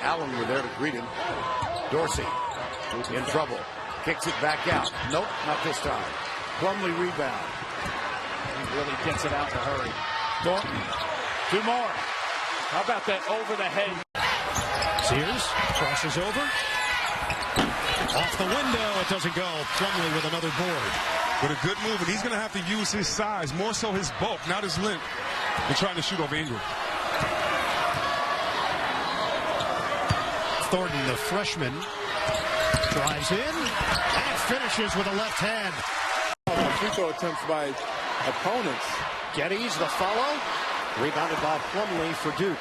Allen were there to greet him. Dorsey in trouble. Kicks it back out. Nope, not this time. Plumlee rebound. He really gets it out to hurry. Thornton. Two more. How about that over the head? Sears crosses over. Off the window. It doesn't go. Plumlee with another board. But a good move, and he's going to have to use his size, more so his bulk, not his length, in trying to shoot over Ingram. Thornton, the freshman, drives in and finishes with a left hand. Free throw attempts by opponents. Geddes, the follow. Rebounded by Plumlee for Duke.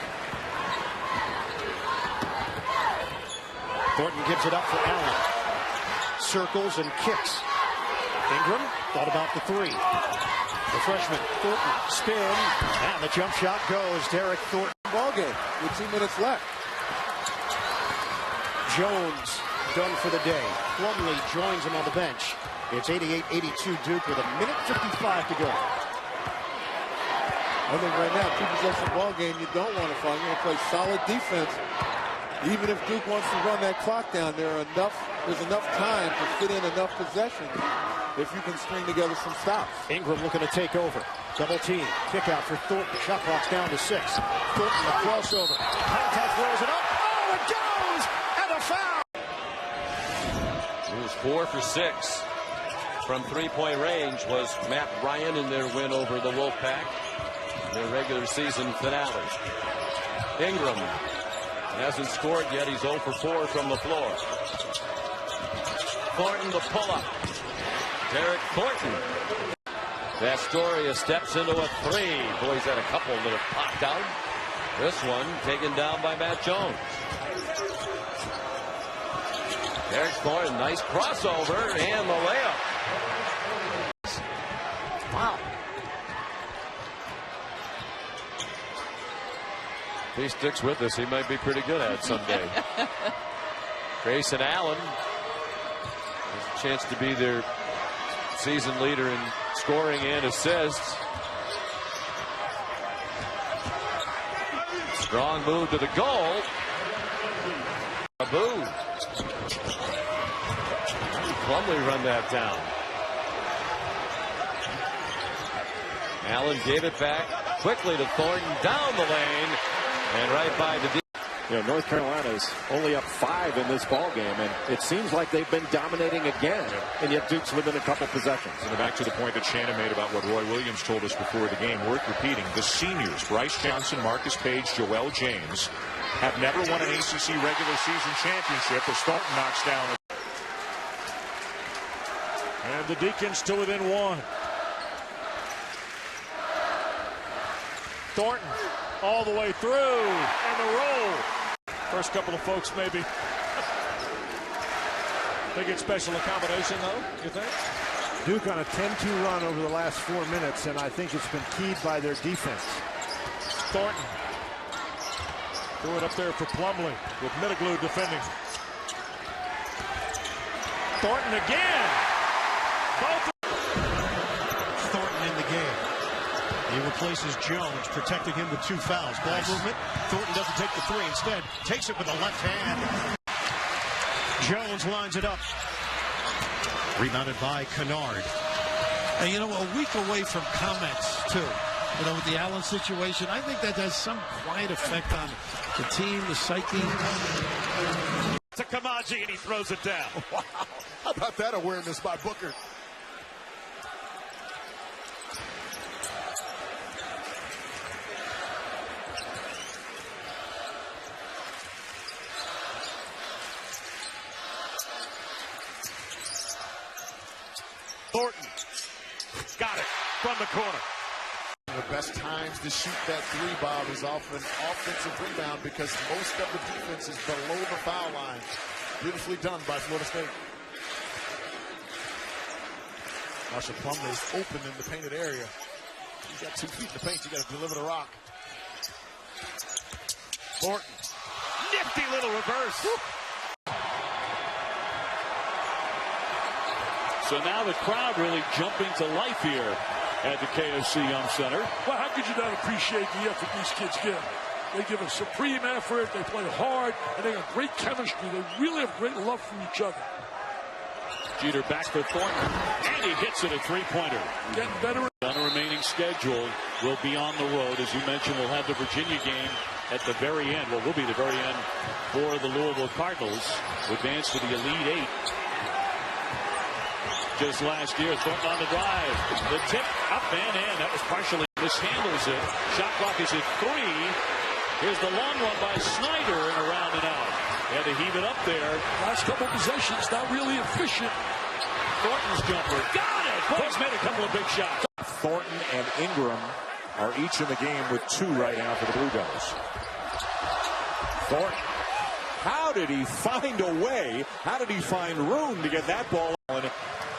Thornton gives it up for Allen. Circles and kicks. Ingram thought about the three. The freshman, Thornton, spin, and the jump shot goes. Derryck Thornton. Ball game with 2 minutes left. Jones done for the day. Plumlee joins him on the bench. It's 88-82 Duke with 1:55 to go. I think right now, 2-possession ball game, you don't want to fall. You're going to play solid defense. Even if Duke wants to run that clock down, there's enough time to fit in enough possessions if you can string together some stops. Ingram looking to take over. Double team. Kick out for Thornton. Shot clock's down to 6. Thornton, the crossover. Contact, throws it up. Oh, it goes! And a foul! It was 4 for 6 from three-point range was Matt Ryan in their win over the Wolfpack, their regular season finale. Ingram hasn't scored yet. He's 0 for 4 from the floor. Thornton the pull-up. Derryck Thornton. Astoria steps into a three. Boy, he's had a couple that have popped out. This one taken down by Matt Jones. Derryck Thornton, nice crossover and the layup. Wow. If he sticks with us, he might be pretty good at it someday. Grayson Allen has a chance to be their season leader in scoring and assists. Strong move to the goal. Abu. Plumlee run that down. Allen gave it back quickly to Thornton down the lane and right by the. North Carolina's only up 5 in this ball game, and it seems like they've been dominating again, and yet Duke's within a couple possessions. And back to the point that Shannon made about what Roy Williams told us before the game, worth repeating. The seniors, Bryce Johnson, Marcus Page, Joel James, have never won an ACC regular season championship as Thornton knocks down. And the Deacons to within 1. Thornton all the way through, and the roll. First couple of folks maybe. They get special accommodation though, you think? Duke on a 10-2 run over the last 4 minutes, and I think it's been keyed by their defense. Thornton. Threw it up there for Plumlee with Middleglue defending. Thornton again. Both. Thornton in the game. He replaces Jones, protecting him with 2 fouls. Ball movement. Thornton doesn't take the 3. Instead, takes it with a left hand. Jones lines it up. Rebounded by Kennard. And, a week away from comments, too. With the Allen situation, I think that has some quiet effect on the team, the psyche. To Kamaji, and he throws it down. Wow. How about that awareness by Booker? Thornton got it from the corner. The best times to shoot that 3, Bob, is off an offensive rebound because most of the defense is below the foul line. Beautifully done by Florida State. Marshall Plumlee's open in the painted area. You got 2 feet in the paint. You got to deliver the rock. Thornton, nifty little reverse. Woo. So now the crowd really jumping to life here at the KFC Young Center. Well, how could you not appreciate the effort these kids give? They give a supreme effort. They play hard, and they have great chemistry. They really have great love for each other. Jeter back for Thornton, and he hits it a three-pointer. Getting better. On the remaining schedule, will be on the road. As you mentioned, we'll have the Virginia game at the very end. Well, will be the very end for the Louisville Cardinals. Advance to the Elite Eight. Just last year, Thornton on the drive. The tip up and in. That was partially mishandles it. Shot clock is at 3. Here's the long one by Snyder and around and out. Had to heave it up there. Last couple possessions, not really efficient. Thornton's jumper. Got it! Boy's made a couple of big shots. Thornton and Ingram are each in the game with 2 right now for the Blue Devils. Thornton. How did he find a way? How did he find room to get that ball on?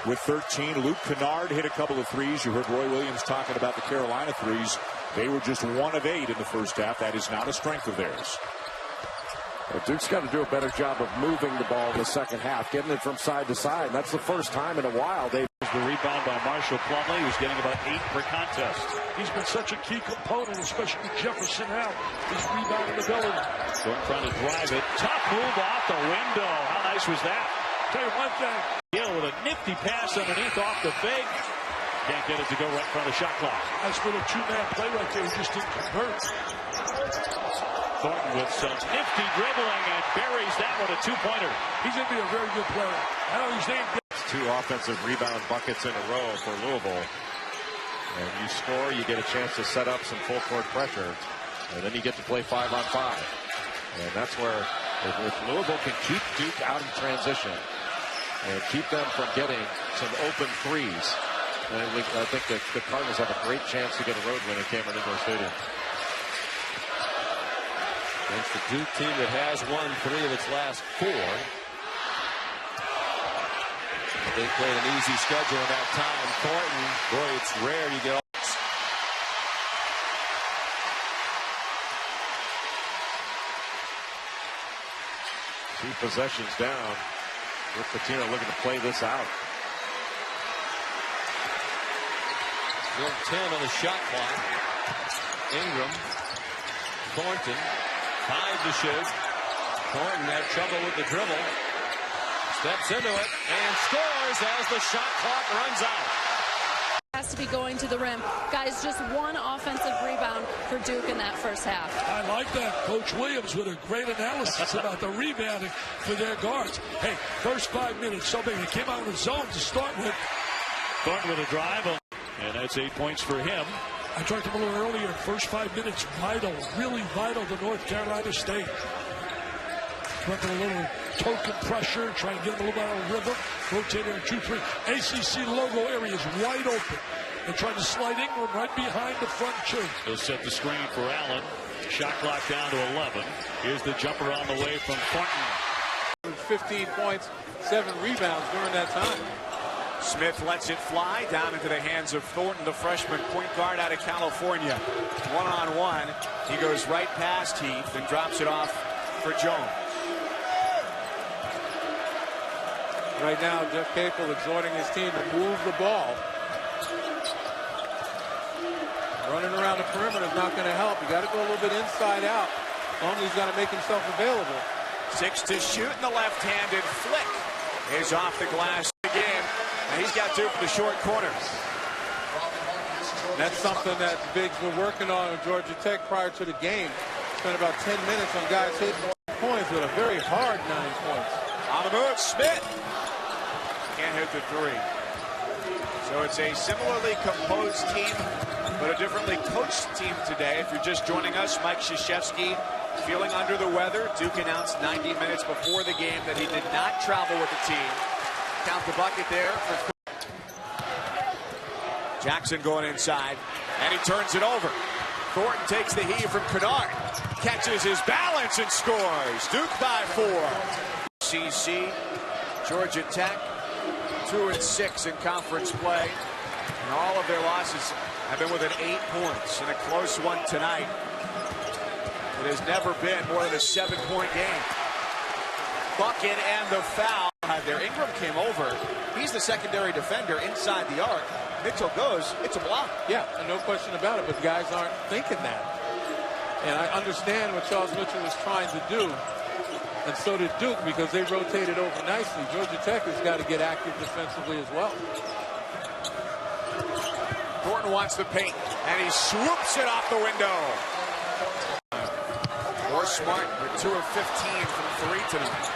With 13, Luke Kennard hit a couple of threes. You heard Roy Williams talking about the Carolina threes. They were just 1 of 8 in the first half. That is not a strength of theirs. Well, Duke's got to do a better job of moving the ball in the second half, getting it from side to side. That's the first time in a while they've. The rebound by Marshall Plumlee, who's getting about 8 per contest. He's been such a key component, especially with Jefferson out. His rebounding ability. Thornton trying to drive it. Tough move off the window. How nice was that? Tell you one thing. Yeah, with a nifty pass underneath off the fake. Can't get it to go right in front of the shot clock. That's for the 2-man play right there. He just didn't convert. Thornton with some nifty dribbling and buries that with a 2-pointer. He's going to be a very good player. I know he's named. 2 offensive rebound buckets in a row for Louisville. And you score, you get a chance to set up some full court pressure. And then you get to play 5-on-5. And that's where if Louisville can keep Duke out of transition and keep them from getting some open threes, I think the Cardinals have a great chance to get a road win at Cameron Indoor Stadium. Against the Duke team that has won 3 of its last 4. They played an easy schedule in that time. Thornton, boy, it's rare you get. 2 possessions down. Rick Pitino looking to play this out. Still 10 on the shot clock. Ingram, Thornton, 5 to shoot. Thornton had trouble with the dribble. Steps into it and scores as the shot clock runs out. Has to be going to the rim. Guys, just 1 offensive rebound for Duke in that first half. I like that. Coach Williams with a great analysis about the rebounding for their guards. Hey, first 5 minutes, somebody came out of the zone to start with. Thornton with a drive, and that's 8 points for him. I talked to him a little earlier. First 5 minutes, vital, really vital to North Carolina State. Working a little token pressure, trying to get them a little bit out of rhythm. Rotating on 2-3. ACC logo area is wide open. They're trying to slide Ingram right behind the front 2. He'll set the screen for Allen. Shot clock down to 11. Here's the jumper on the way from Thornton. 15 points, 7 rebounds during that time. Smith lets it fly down into the hands of Thornton, the freshman point guard out of California. 1-on-1. He goes right past Heath and drops it off for Jones. Right now, Jeff Capel exhorting his team to move the ball. Running around the perimeter is not going to help. You got to go a little bit inside out. Longley's got to make himself available. 6 to shoot, and the left-handed flick is off the glass again. And he's got 2 for the short corner. That's something that Biggs were working on at Georgia Tech prior to the game. Spent about 10 minutes on guys hitting points with a very hard 9 points. On the move, Smith. Can't hit the 3. So it's a similarly composed team, but a differently coached team today. If you're just joining us, Mike Krzyzewski feeling under the weather. Duke announced 90 minutes before the game that he did not travel with the team. Count the bucket there for Jackson going inside, and he turns it over. Thornton takes the heave from Kennard, catches his balance and scores. Duke by 4. CC, Georgia Tech, 2-6 in conference play, and all of their losses have been within 8 points in a close one tonight. It has never been more than a 7-point game. Bucket and the foul. There, Ingram came over. He's the secondary defender inside the arc. Mitchell goes, it's a block. Yeah, no question about it, but guys aren't thinking that. And I understand what Charles Mitchell was trying to do. And so did Duke, because they rotated over nicely. Georgia Tech has got to get active defensively as well. Thornton wants the paint, and he swoops it off the window. More Smart with 2 of 15 from 3 tonight.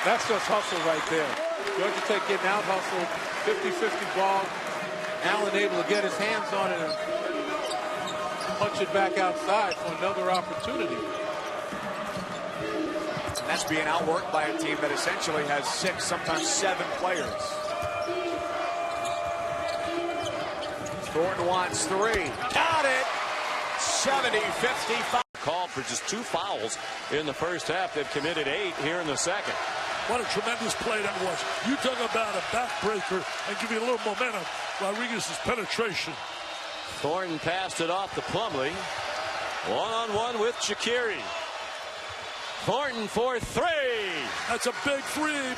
That's just hustle right there. Georgia Tech getting out hustled, 50-50 ball. Allen able to get his hands on it and punch it back outside for another opportunity. And that's being outworked by a team that essentially has 6, sometimes 7 players. Thornton wants 3. Got it! 70-55. Called for just 2 fouls in the first half. They've committed 8 here in the second. What a tremendous play that was. You talk about a backbreaker and give you a little momentum. Rodriguez's penetration. Thornton passed it off to Plumlee. One-on-one with Shaqiri. Thornton for 3. That's a big 3.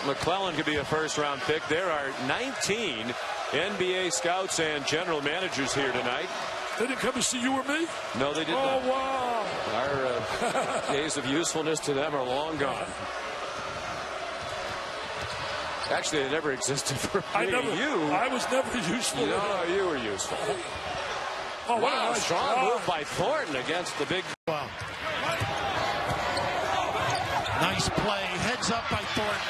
McClellan could be a first-round pick. There are 19 NBA scouts and general managers here tonight. They didn't come to see you or me? No, they did not. Oh, wow. Our days of usefulness to them are long gone. Actually, they never existed for me. I was never useful. No, you were useful. Oh, wow, strong move by Thornton against the big. Wow. Nice play. Heads up by Thornton.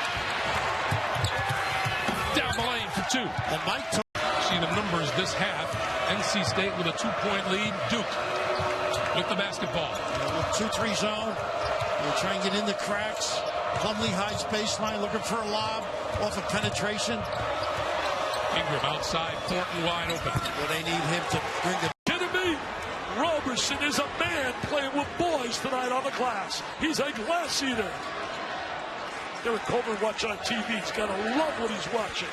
Down the lane for 2. And Mike see the numbers this half. NC State with a 2-point lead. Duke with the basketball. With 2-3 zone. We're trying to get in the cracks. Plumlee hides baseline, looking for a lob off of penetration. Ingram outside, Thornton wide open. Well, they need him to bring the. Kidding me? Roberson is a man playing with boys tonight on the glass. He's a glass eater. Derryck Coleman watching on TV. He's got to love what he's watching.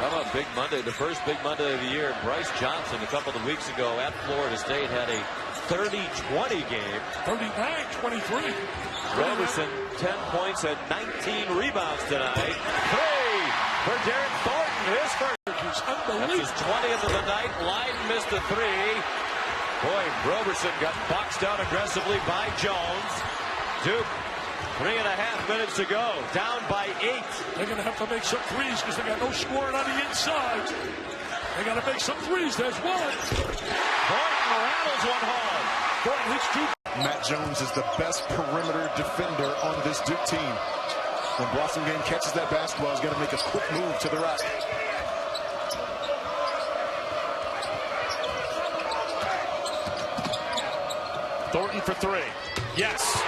How about Big Monday, the first Big Monday of the year? Bryce Johnson a couple of weeks ago at Florida State had a 30-20 game. 39-23. Roberson, 10 points and 19 rebounds tonight. 3 for Derryck Thornton, his first. That's his 20th of the night. Lyden missed a 3. Boy, Roberson got boxed out aggressively by Jones. Duke, 3.5 minutes to go, down by 8. They're going to have to make some threes because they got no scoring on the inside. They got to make some threes. There's one. Thornton rattles one home. Thornton hits 2. Matt Jones is the best perimeter defender on this Duke team. When Blossom Game catches that basketball, he's got to make a quick move to the right. Thornton for 3. Yes.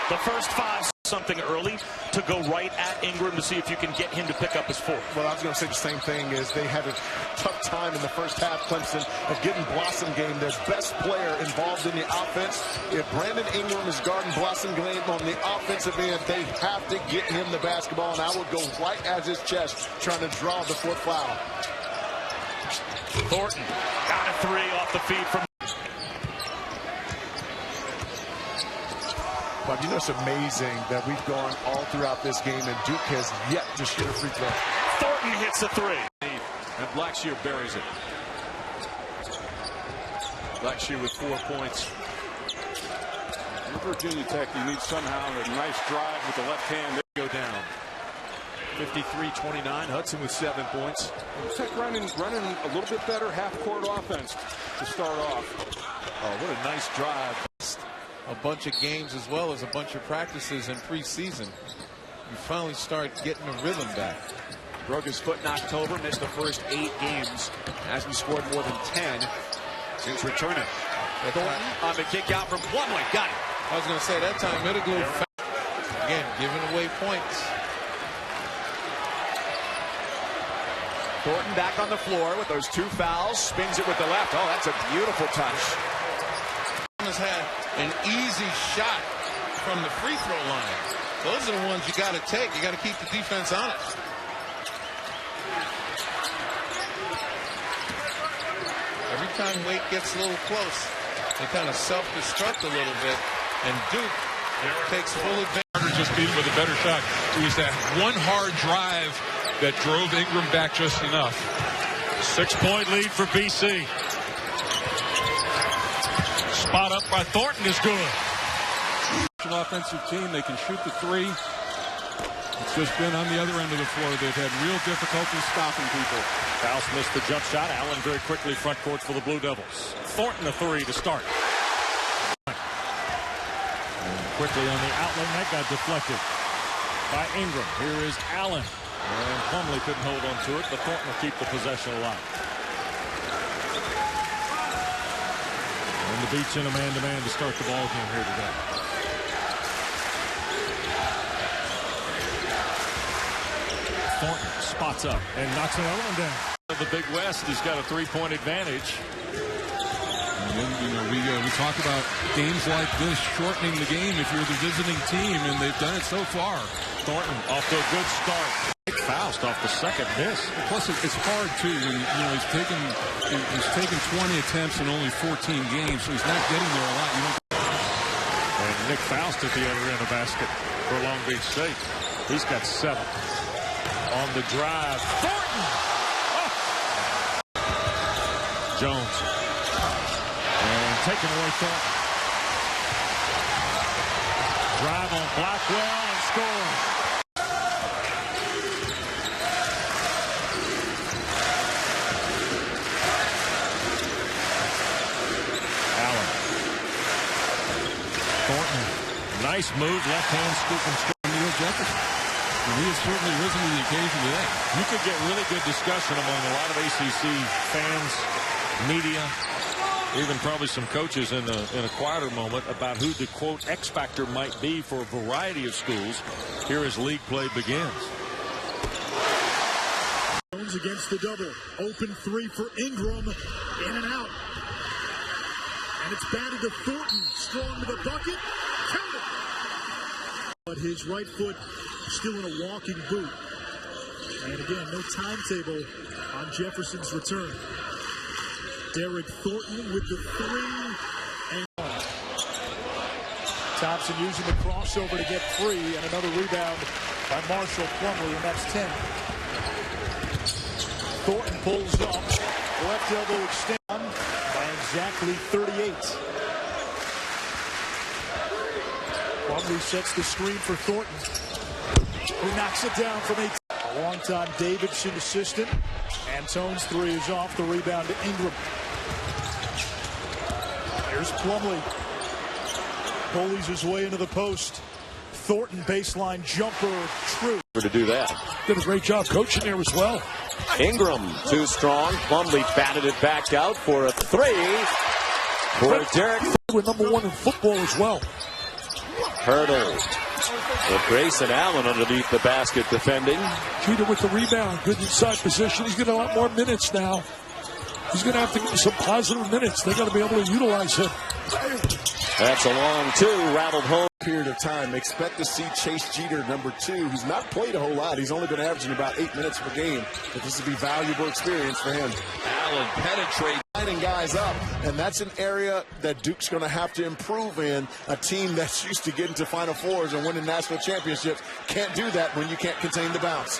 The first 5 something early to go right at Ingram to see if you can get him to pick up his 4th. Well, I was going to say the same thing. Is they had a tough time in the first half, Clemson, of getting Blossom Game, their best player, involved in the offense. If Brandon Ingram is guarding Blossom Game on the offensive end, they have to get him the basketball, and I would go right at his chest trying to draw the 4th foul. Thornton got a 3 off the feed from. But you know, it's amazing that we've gone all throughout this game, and Duke has yet to shoot a free throw. Thornton hits a 3. And Blackshear buries it. Blackshear with 4 points. In Virginia Tech, you need somehow a nice drive with the left hand. They go down. 53-29. Hudson with 7 points. Tech running a little bit better half-court offense to start off. Oh, what a nice drive. A bunch of games as well as a bunch of practices in preseason. You finally start getting a rhythm back. Broke his foot in October, missed the first 8 games. Hasn't scored more than 10 since returning. Thornton on the kick out from Plumlee. Got it. I was going to say that time Middleglue again giving away points. Thornton back on the floor with those 2 fouls. Spins it with the left. Oh, that's a beautiful touch. Has had an easy shot from the free throw line. Those are the ones you got to take. You got to keep the defense honest. Every time Wake gets a little close, they kind of self-destruct a little bit, and Duke takes full advantage. Just beat him with a better shot. It was that one hard drive that drove Ingram back just enough. 6-point lead for BC. Spot up by Thornton is good. Offensive team, they can shoot the three. It's just been on the other end of the floor. They've had real difficulty stopping people. Faust missed the jump shot. Allen very quickly front court for the Blue Devils. Thornton a three to start. And quickly on the outlet, that got deflected by Ingram. Here is Allen. And Plumlee couldn't hold on to it, but Thornton will keep the possession alive. And the Beats in a man-to-man to start the ball game here today. Thornton spots up and knocks another one down. The Big West has got a three-point advantage. And then, we talk about games like this shortening the game if you're the visiting team, and they've done it so far. Thornton off to a good start. Faust off the second miss. Plus, it's hard too when he's taken 20 attempts in only 14 games, so he's not getting there a lot. And Nick Faust at the other end of the basket for Long Beach State. He's got 7. On the drive, Thornton! Oh. Jones. And taking away Thornton. Drive on Blackwell and score. Allen. Thornton. Nice move, left hand scoop and score. Neil Jefferson. And he has certainly risen to the occasion today. You could get really good discussion among a lot of ACC fans, media, even probably some coaches in a quieter moment about who the, quote, X factor might be for a variety of schools here as league play begins. Jones against the double. Open three for Ingram. In and out. And it's batted to Thornton. Strong to the bucket. Count it. But his right foot still in a walking boot. And again, no timetable on Jefferson's return. Derryck Thornton with the three. And Thompson using the crossover to get free. And another rebound by Marshall Plumlee, and that's 10. Thornton pulls up. Left elbow extend by exactly 38. Plumlee sets the screen for Thornton, who knocks it down from 8. A long-time Davidson assistant. Antone's three is off. The rebound to Ingram. There's Plumlee. Pulleys his way into the post. Thornton baseline jumper. True. To do that. Did a great job coaching there as well. Ingram too strong. Plumlee batted it back out for a three for Derryck. We're #1 in football as well. Hurdle. With Grayson Allen underneath the basket defending. Cheater with the rebound. Good inside position. He's getting a lot more minutes now. He's going to have to get some positive minutes. They got to be able to utilize him. That's a long two. Rattled home. Period of time. Expect to see Chase Jeter, #2, who's not played a whole lot. He's only been averaging about 8 minutes per game. But this will be valuable experience for him. Allen penetrates. Lining guys up, and that's an area that Duke's going to have to improve in. A team that's used to getting to Final Fours and winning national championships can't do that when you can't contain the bounce.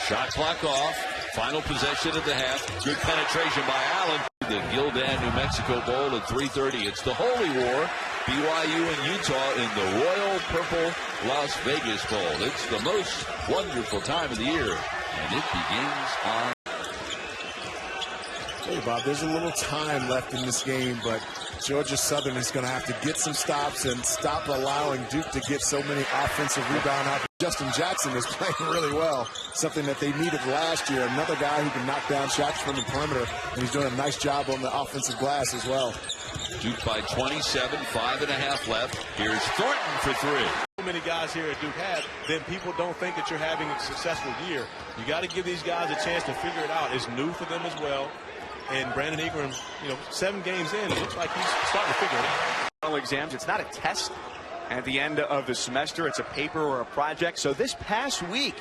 Shot clock off. Final possession of the half. Good penetration by Allen. The Gildan, New Mexico Bowl at 3:30. It's the Holy War. BYU and Utah in the Royal Purple Las Vegas Bowl. It's the most wonderful time of the year, and it begins on. Hey, Bob, there's a little time left in this game, but Georgia Southern is going to have to get some stops and stop allowing Duke to get so many offensive rebound opportunities. Justin Jackson is playing really well, something that they needed last year. Another guy who can knock down shots from the perimeter, and he's doing a nice job on the offensive glass as well. Duke by 27, 5.5 left. Here's Thornton for three. So many guys here at Duke have, then people don't think that you're having a successful year. You got to give these guys a chance to figure it out. It's new for them as well. And Brandon Ingram, 7 games in, it looks like he's starting to figure it out. Final exams, it's not a test at the end of the semester. It's a paper or a project. So this past week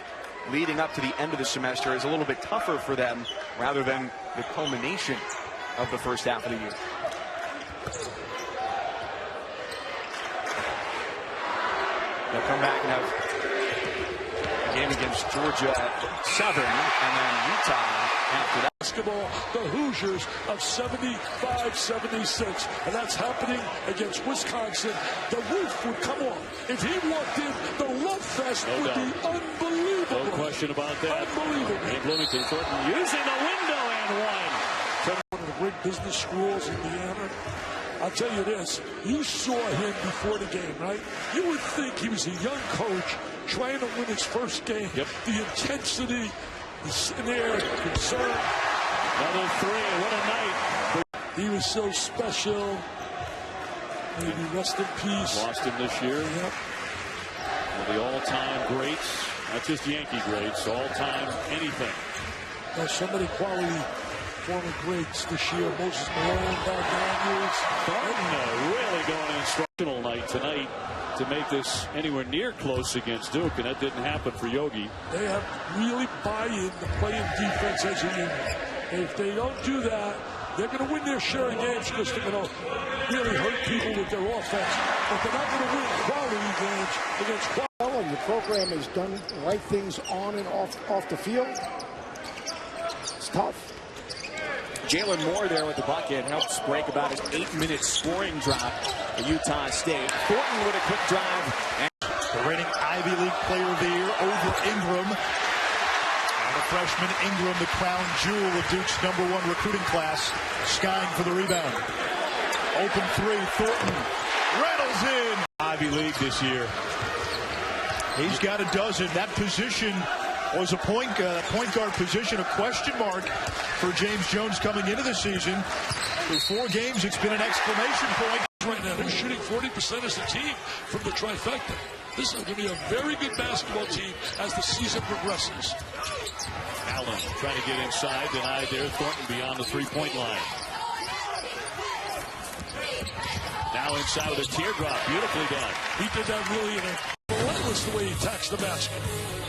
leading up to the end of the semester is a little bit tougher for them rather than the culmination of the first half of the year. They'll come back and have game against Georgia Southern, and then Utah after that. Basketball, the Hoosiers of 75-76, and that's happening against Wisconsin. The roof would come off. If he walked in, the love fest would be unbelievable. No question about that. Unbelievable. And Bloomington Thornton using the window and one. One of the great business schools in Indiana. I'll tell you this, you saw him before the game, right? You would think he was a young coach trying to win his first game. Yep. The intensity, he's sitting there, concerned. Another three, what a night. He was so special. Maybe rest in peace. Lost him this year. Yep. One of the all-time greats, not just Yankee greats, all-time anything. There's so many quality former greats this year. Moses Malone, Bob Daniels. Thornton really going an instructional night tonight to make this anywhere near close against Duke, and that didn't happen for Yogi. They have really buy-in to playing defense as a unit. If they don't do that, they're going to win their share of games because they're going to really hurt people with their offense. But they're not going to win quality games against quality. The program has done the right things on and off the field. It's tough. Jalen Moore there with the bucket helps break about an 8-minute scoring drought at Utah State. Thornton with a quick drive. The reigning Ivy League Player of the Year over Ingram. And the freshman Ingram, the crown jewel of Duke's #1 recruiting class, skying for the rebound. Open three, Thornton rattles in. Ivy League this year. He's got a dozen. That position was a point guard position, a question mark for James Jones coming into the season. For 4 games, it's been an exclamation point. Right now, they're shooting 40% as a team from the trifecta. This is going to be a very good basketball team as the season progresses. Allen trying to get inside, denied there. Thornton beyond the three-point line. Now inside with a teardrop, beautifully done. He did that really in a relentless the way he attacks the basket.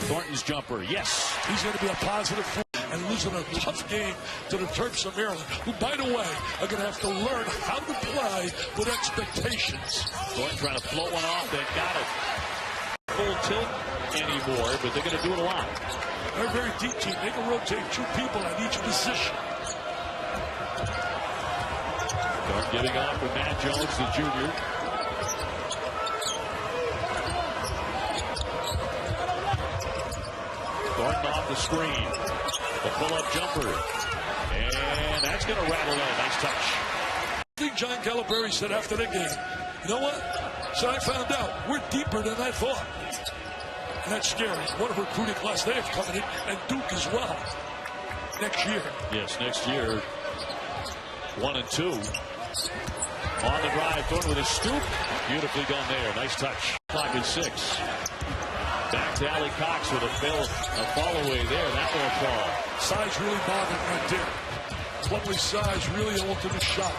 Thornton's jumper, yes. He's going to be a positive force and losing a tough game to the Terps of Maryland, who, by the way, are going to have to learn how to play with expectations. Thornton trying to float one off, they got it. Full tilt anymore, but they're going to do it a lot. They're a very deep team. They can rotate 2 people at each position. Thornton getting off with Matt Jones, the junior. Thornton off the screen. The pull-up jumper. And that's going to rattle in. Nice touch. I think John Calipari said after the game, you know what? So I found out we're deeper than I thought. And that's scary. What a recruiting class they have coming in, and Duke as well. Next year. Yes, next year. 1 and 2. On the drive, Thornton with a scoop. Beautifully done there. Nice touch. Clock is 6. Back to Allie Cox with a fall away there. That won't fall. Size really bothered right there. Plumlee's size really altered the shot.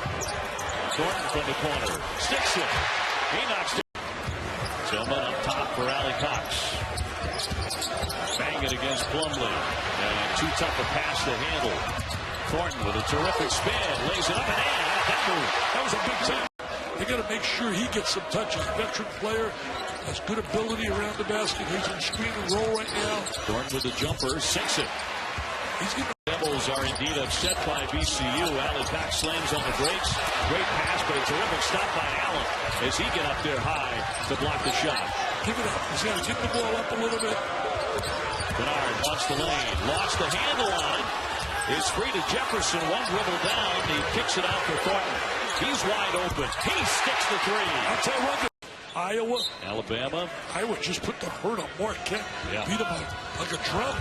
Thornton from the corner. Sticks it. He knocks it. Tillman up top for Allie Cox. Bang it against Plumlee. And too tough a pass to handle. Thornton with a terrific spin. Lays it up and in. That was a big time. They got to make sure he gets some touches. Veteran player, has good ability around the basket. He's in screen and roll right now. Thornton with the jumper, sinks it. Rebels are indeed upset by VCU. Allie Cox slams on the brakes. Great pass, but a terrific stop by Allen as he get up there high to block the shot. Give it up. He's got to get the ball up a little bit. Bernard wants the lane. Lost the handle on it. Is free to Jefferson. One dribble down. He kicks it out for Thornton. He's wide open. He sticks the three. I'll tell you what. Iowa. Alabama. Iowa just put the hurt on Marquette. Yeah. Beat him like a drum.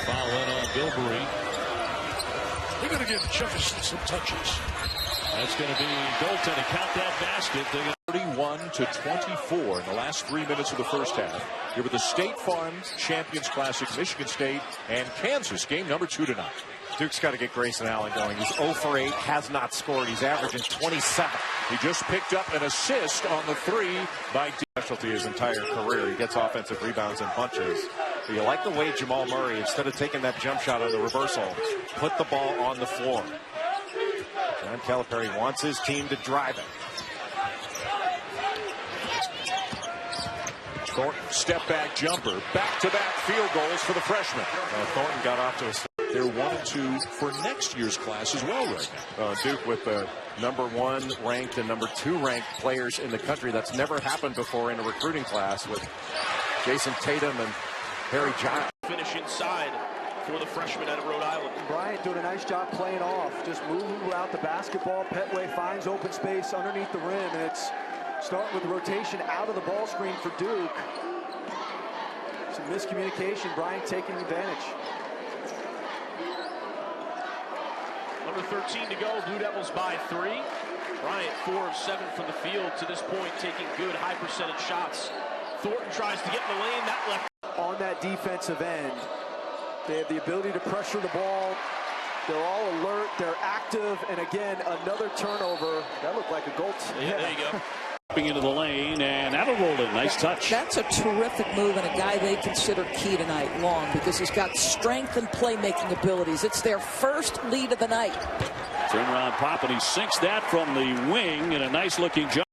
Foul in on Bilberry. They're going to give Jefferson some touches. That's going to be goaltending. Count that basket. 31-24 in the last 3 minutes of the first half. Here with the State Farm Champions Classic, Michigan State and Kansas, game number 2 tonight. Duke's got to get Grayson Allen going. He's 0 for 8, has not scored. He's averaging 27. He just picked up an assist on the 3 by specialty his entire career. He gets offensive rebounds and bunches. But you like the way Jamal Murray, instead of taking that jump shot on the reversal, put the ball on the floor. John Calipari wants his team to drive it. Thornton, step back jumper, back-to-back field goals for the freshman. Thornton got off to a start. They're 1-2 for next year's class as well right now. Duke with the #1 ranked and #2 ranked players in the country. That's never happened before in a recruiting class with Jason Tatum and Harry Giles. Finish inside for the freshman out of Rhode Island. Bryant doing a nice job playing off, just moving around the basketball. Petway finds open space underneath the rim, and it's starting with the rotation out of the ball screen for Duke. Some miscommunication, Bryant taking advantage. Under 13 to go, Blue Devils by 3. Bryant 4 of 7 from the field to this point, taking good high percentage shots. Thornton tries to get in the lane, that left. On that defensive end, they have the ability to pressure the ball. They're all alert, they're active, and again, another turnover. That looked like a goal. Yeah, there you go. Into the lane, and that'll roll in. Nice touch. That's a terrific move and a guy they consider key tonight, Long, because he's got strength and playmaking abilities. It's their first lead of the night. Turnaround pop, and he sinks that from the wing, and a nice looking jump.